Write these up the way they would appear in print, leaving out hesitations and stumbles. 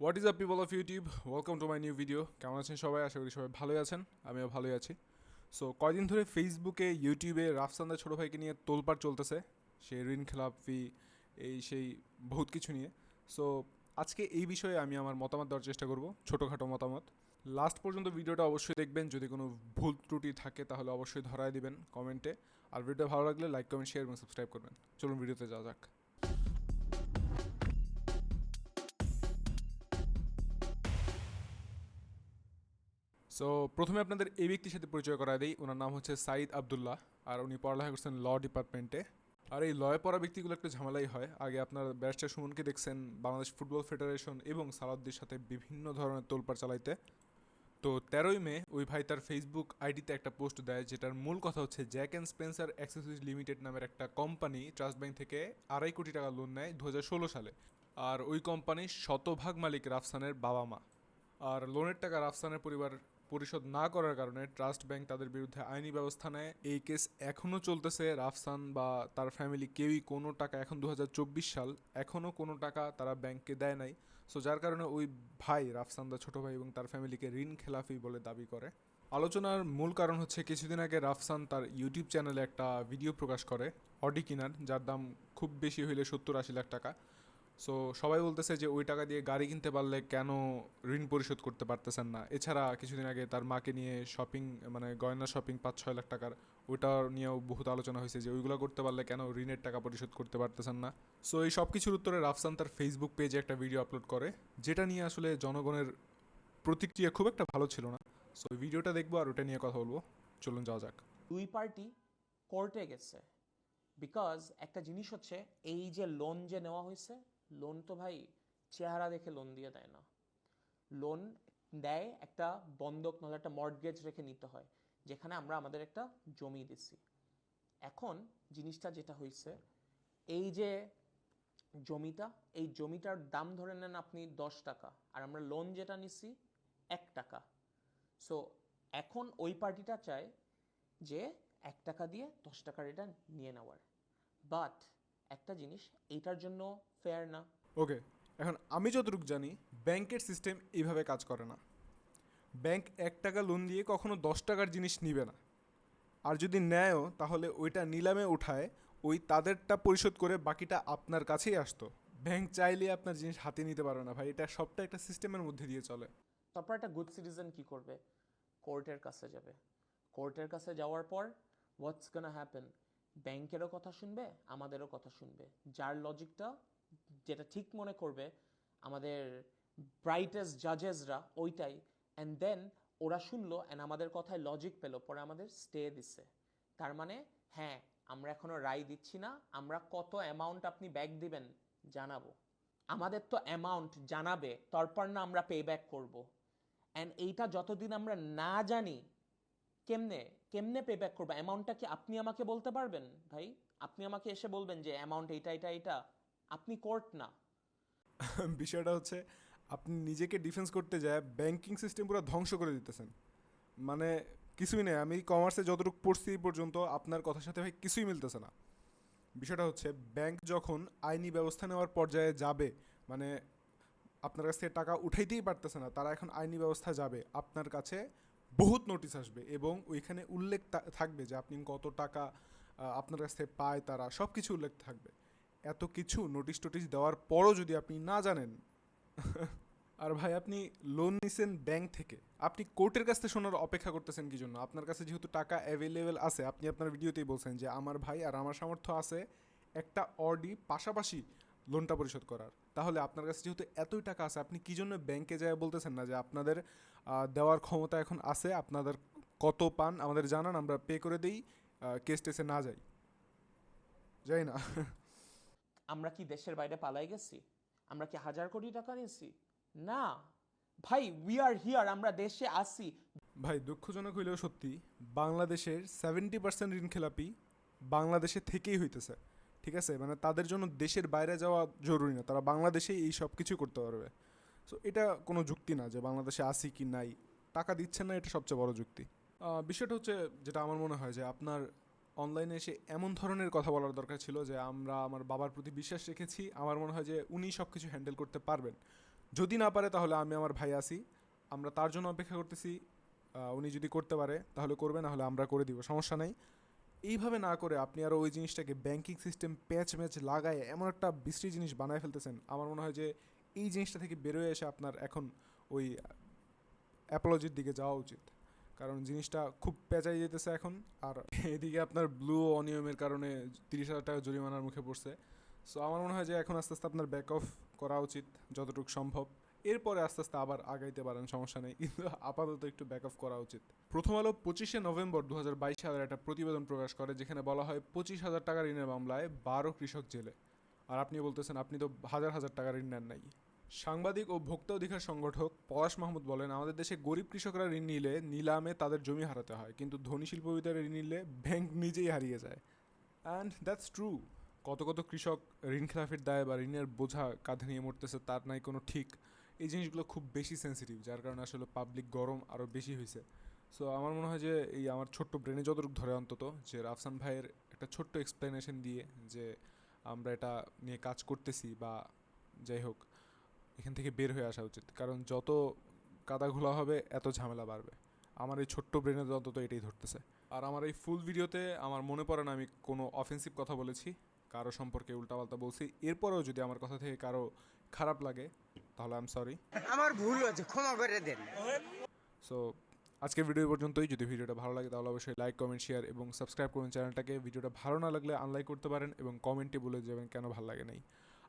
What is up people of YouTube, welcome to my new video. কেমন আছেন সবাই? আশা করি সবাই ভালোই আছেন, আমিও ভালোই আছি। সো কয়দিন ধরে ফেসবুকে ইউটিউবে রাফসানদার ছোটো ভাইকে নিয়ে তোলপাড় চলতেছে, সে ঋণ খেলাপি এই সেই বহুত কিছু নিয়ে। সো আজকে এই বিষয়ে আমি আমার মতামত দেওয়ার চেষ্টা করব, ছোটোখাটো মতামত। লাস্ট পর্যন্ত ভিডিওটা অবশ্যই দেখবেন, যদি কোনো ভুল ত্রুটি থাকে তাহলে অবশ্যই ধরায় দিবেন কমেন্টে। আর ভিডিওটা ভালো লাগলে লাইক, কমেন্ট, শেয়ার এবং সাবস্ক্রাইব করবেন। চলুন ভিডিওতে যাওয়া যাক। সো প্রথমে আপনাদের এই ব্যক্তির সাথে পরিচয় করায় দিই। ওনার নাম হচ্ছে সাইদ আবদুল্লাহ, আর উনি পড়ালেখা করছেন ল ডিপার্টমেন্টে। আর এই লয়ে পড়া ব্যক্তিগুলো একটু ঝামেলাই হয়। আগে আপনার ব্যারিস্টার সুমনকে দেখছেন বাংলাদেশ ফুটবল ফেডারেশন এবং সালাউদ্দির সাথে বিভিন্ন ধরনের তোলপাড় চালাইতে। তো 13ই মে ওই ভাই তার ফেসবুক আইডিতে একটা পোস্ট দেয়, যেটার মূল কথা হচ্ছে Jack and Spencer accessories limited নামের একটা কোম্পানি ট্রাস্ট ব্যাংক থেকে 2.5 কোটি টাকা লোন নেয় 2016 সালে। আর ওই কোম্পানির শতভাগ মালিক রাফসানের বাবা মা। আর লোনের টাকা রাফসানের পরিবার পরিশোধ না করার কারণে ট্রাস্ট ব্যাংক তাদের বিরুদ্ধে আইনি ব্যবস্থা নেয়। এই কেস এখনও চলতেছে। রাফসান বা তার ফ্যামিলি কেউই কোনো টাকা, এখন 2024 সাল, এখনও কোনো টাকা তারা ব্যাংককে দেয় নাই। সো যার কারণে ওই ভাই রাফসান দা ছোটো ভাই এবং তার ফ্যামিলিকে ঋণ খেলাফি বলে দাবি করে। আলোচনার মূল কারণ হচ্ছে, কিছুদিন আগে রাফসান তার ইউটিউব চ্যানেলে একটা ভিডিও প্রকাশ করে অডি কিনার, যার দাম খুব বেশি হইলে 70-80 লাখ টাকা। সো সবাই বলতেছে যে ওই টাকা দিয়ে গাড়ি কিনতে পারলে কেন ঋণ পরিশোধ করতে পারতেছেন না। এছাড়া কিছুদিন আগে তার মাকে নিয়ে শপিং, মানে গয়না শপিং 5-6 লাখ টাকার, ওইটা নিয়েও বহুত আলোচনা হয়েছে যে ওইগুলো করতে পারলে কেন ঋণের টাকা পরিশোধ করতে পারতেছেন না। সো এই সব কিছুর উত্তরে রাফসান তার ফেসবুক পেজে একটা ভিডিও আপলোড করে, যেটা নিয়ে আসলে জনগণের প্রতিক্রিয়া খুব একটা ভালো ছিল না। সো ওই ভিডিওটা দেখবো আর ওটা নিয়ে কথা বলবো। চলুন যাওয়া যাক। দুই পার্টি কোর্টে গেছে। বিকজ একটা জিনিস হচ্ছে, এই যে লোন যে নেওয়া হয়েছে, লোন তো ভাই চেহারা দেখে লোন দিয়ে দেয় না। লোন দেয় একটা বন্ধক, নাহলে একটা মর্টগেজ রেখে নিতে হয়, যেখানে আমরা আমাদের একটা জমি দিছি। এখন জিনিসটা যেটা হয়েছে, এই যে জমিটা, এই জমিটার দাম ধরে নেন আপনি 10 টাকা, আর আমরা লোন যেটা নিছি 1 টাকা। সো এখন ওই পার্টিটা চায় যে 1 টাকা দিয়ে 10 টাকার এটা নিয়ে নেওয়ার। বাট একটা জিনিস, এইটার জন্য ফেয়ার না। ওকে, এখন আমি যতটুকু জানি ব্যাংকের সিস্টেম এইভাবে কাজ করে না। ব্যাংক 1 টাকা লোন দিয়ে কখনো 10 টাকার জিনিস নিবে না। আর যদি নেয়ও তাহলে ওইটা নিলামে উঠায় ওই তাদেরটা পরিশোধ করে বাকিটা আপনার কাছেই আসতো। ব্যাংক চাইলে আপনার জিনিস হাতে নিতে পারবে না ভাই, এটা সবটা একটা সিস্টেমের মধ্যে দিয়ে চলে। তারপর একটা গুড সিটিজেন কি করবে? কোর্টের কাছে যাবে। কোর্টের কাছে যাওয়ার পর হোয়াটস গোনা হ্যাপেন? ব্যাংকেরও কথা শুনবে, আমাদেরও কথা শুনবে। যার লজিকটা যেটা ঠিক মনে করবে আমাদের ব্রাইটেস্ট জাজেসরা ওইটাই। অ্যান্ড দেন ওরা শুনলো, অ্যান্ড আমাদের কথায় লজিক পেলো, পরে আমাদের স্টে দিচ্ছে। তার মানে হ্যাঁ, আমরা এখনো রায় দিচ্ছি না, আমরা কত অ্যামাউন্ট আপনি ব্যাক দিবেন জানাবো। আমাদের তো অ্যামাউন্ট জানাবে, তারপর না আমরা পে ব্যাক করবো। অ্যান্ড এইটা যতদিন আমরা না জানি, কেমনে কেমনে পে ব্যাক করবো? অ্যামাউন্টটা কি আপনি আমাকে বলতে পারবেন ভাই? আপনি আমাকে এসে বলবেন যে অ্যামাউন্ট এইটা এইটা এইটা? আপনি কোর্ট না। বিষয়টা হচ্ছে, আপনি নিজেকে ডিফেন্স করতে যায় ব্যাংকিং সিস্টেম পুরো ধ্বংস করে দিতেছেন। মানে কিছুই নেই, আমি কমার্সে যতটুকু পড়ছি এই পর্যন্ত আপনার কথার সাথে ভাই কিছুই মিলতেছে না। বিষয়টা হচ্ছে, ব্যাংক যখন আইনি ব্যবস্থা নেওয়ার পর্যায়ে যাবে, মানে আপনার কাছ থেকে টাকা উঠাইতেই পারতেছে না, তারা এখন আইনি ব্যবস্থা যাবে, আপনার কাছে বহুত নোটিশ আসবে এবং ওইখানে উল্লেখ থাকবে যে আপনি কত টাকা আপনার কাছ থেকে পায়, তারা সব কিছু উল্লেখ থাকবে। এত কিছু নোটিশ টোটিশ দেওয়ার পরও যদি আপনি না জানেন, আর ভাই আপনি লোন নিছেন ব্যাংক থেকে, আপনি কোর্টের কাছ থেকে শোনার অপেক্ষা করতেছেন কি জন্য? আপনার কাছে যেহেতু টাকা অ্যাভেলেবেল আছে, আপনি আপনার ভিডিওতেই বলছেন যে আমার ভাই আর আমার সামর্থ্য আছে একটা অডি পাশাপাশি লোনটা পরিশোধ করার, তাহলে আপনার কাছে যেহেতু এতই টাকা আছে, আপনি কি জন্য ব্যাংকে যায় বলতেছেন না যে আপনাদের দেওয়ার ক্ষমতা এখন আছে, আপনাদের কত পান আমাদের জানান, আমরা পে করে দিই, কেস টেসে না যাই, যাই না। আমরা কি দেশের বাইরে পালাই গেছি? আমরা কি হাজার কোটি টাকা নিয়েছি? না ভাই, উই আর হিয়ার, আমরা দেশে আসি। ভাই দুঃখজনক হইলেও সত্যি, বাংলাদেশের 70% ঋণ খেলাপি বাংলাদেশে থেকেই হইতেছে। ঠিক আছে, মানে তাদের জন্য দেশের বাইরে যাওয়া জরুরি না, তারা বাংলাদেশেই এই সব কিছু করতে পারবে। সো এটা কোনো যুক্তি না যে বাংলাদেশে আসি কি নাই, টাকা দিচ্ছেন না, এটা সবচেয়ে বড় যুক্তি। বিষয়টা হচ্ছে, যেটা আমার মনে হয় যে আপনার অনলাইনে এসে এমন ধরনের কথা বলার দরকার ছিল যে আমরা আমার বাবার প্রতি বিশ্বাস রেখেছি, আমার মনে হয় যে উনি সব কিছু হ্যান্ডেল করতে পারবেন। যদি না পারে তাহলে আমি আমার ভাই আছি, আমরা তার জন্য অপেক্ষা করতেছি। উনি যদি করতে পারে তাহলে করবে, না হলে আমরা করে দিব, সমস্যা নেই। এইভাবে না করে আপনি আরও ওই জিনিসটাকে ব্যাংকিং সিস্টেম প্যাচ ম্যাচ লাগায় এমন একটা বিশ্রী জিনিস বানায় ফেলতেছেন। আমার মনে হয় যে এই জিনিসটা থেকে বেরোয় এসে আপনার এখন ওই অ্যাপোলজির দিকে যাওয়া উচিত, কারণ জিনিসটা খুব পেঁচাই যেতেছে এখন। আর এদিকে আপনার ব্লু অনিয়মের কারণে 30,000 টাকা জরিমানার মুখে পড়ছে। সো আমার মনে হয় যে এখন আস্তে আস্তে আপনার ব্যাক অফ করা উচিত যতটুকু সম্ভব। এরপরে আস্তে আস্তে আবার আগাইতে পারেন, সমস্যা নেই, কিন্তু আপাতত একটু ব্যাক অফ করা উচিত। প্রথম আলো 25শে নভেম্বর 2022 সালের একটা প্রতিবেদন প্রকাশ করে, যেখানে বলা হয় 25,000 টাকা ঋণের মামলায় 12 কৃষক জেলে। আর আপনি বলতেছেন আপনি তো হাজার হাজার টাকা ঋণ নেন নাই। সাংবাদিক ও ভোক্তা অধিকার সংগঠক পলাশ মাহমুদ বলেন, আমাদের দেশে গরিব কৃষকরা ঋণ নিলে নিলামে তাদের জমি হারাতে হয়, কিন্তু ধনী শিল্পবিদ্যারা ঋণ নিলে ব্যাংক নিজেই হারিয়ে যায়। And that's true. কত কত কৃষক ঋণ খেলাফির দায় বা ঋণের বোঝা কাঁধে নিয়ে মরতেছে, তার নাই কোনো ঠিক। এই জিনিসগুলো খুব বেশি সেন্সিটিভ, যার কারণে আসলে পাবলিক গরম আরও বেশি হয়েছে। সো আমার মনে হয় যে এই আমার ছোট্ট ব্রেনে যতটুকু ধরে অন্তত, যে রাফসান ভাইয়ের একটা ছোট্ট এক্সপ্লেনেশন দিয়ে যে আমরা এটা নিয়ে কাজ করতেছি, বা যাই হোক, এখান থেকে বের হয়ে আসা উচিত, কারণ যত কাদা ঘোলা হবে এত ঝামেলা বাড়বে। আমার এই ছোট্ট ব্রেনে অন্তত এটাই ধরতেছে। আর আমার এই ফুল ভিডিওতে আমার মনে পড়ে না আমি কোনো অফেন্সিভ কথা বলেছি, কারো সম্পর্কে উল্টাপাল্টা বলছি। এরপরেও যদি আমার কথা থেকে কারো খারাপ লাগে তাহলে আই এম সরি। আমার ভুল হয়েছে, ক্ষমা করে দেন। সো আজকের ভিডিও পর্যন্তই। যদি ভিডিওটা ভালো লাগে তাহলে অবশ্যই লাইক, কমেন্ট, শেয়ার এবং সাবস্ক্রাইব করুন চ্যানেলটাকে। ভিডিওটা ভালো না লাগলে আনলাইক করতে পারেন এবং কমেন্টে বলে যাবেন কেন ভালো লাগে নাই।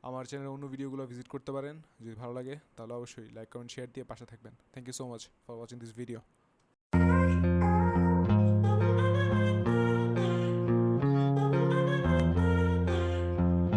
আমার চ্যানেলের অন্য ভিডিওগুলো ভিজিট করতে পারেন। যদি ভালো লাগে তাহলে অবশ্যই লাইক, কমেন্ট, শেয়ার দিয়ে পাশে থাকবেন। Thank you so much for watching this video.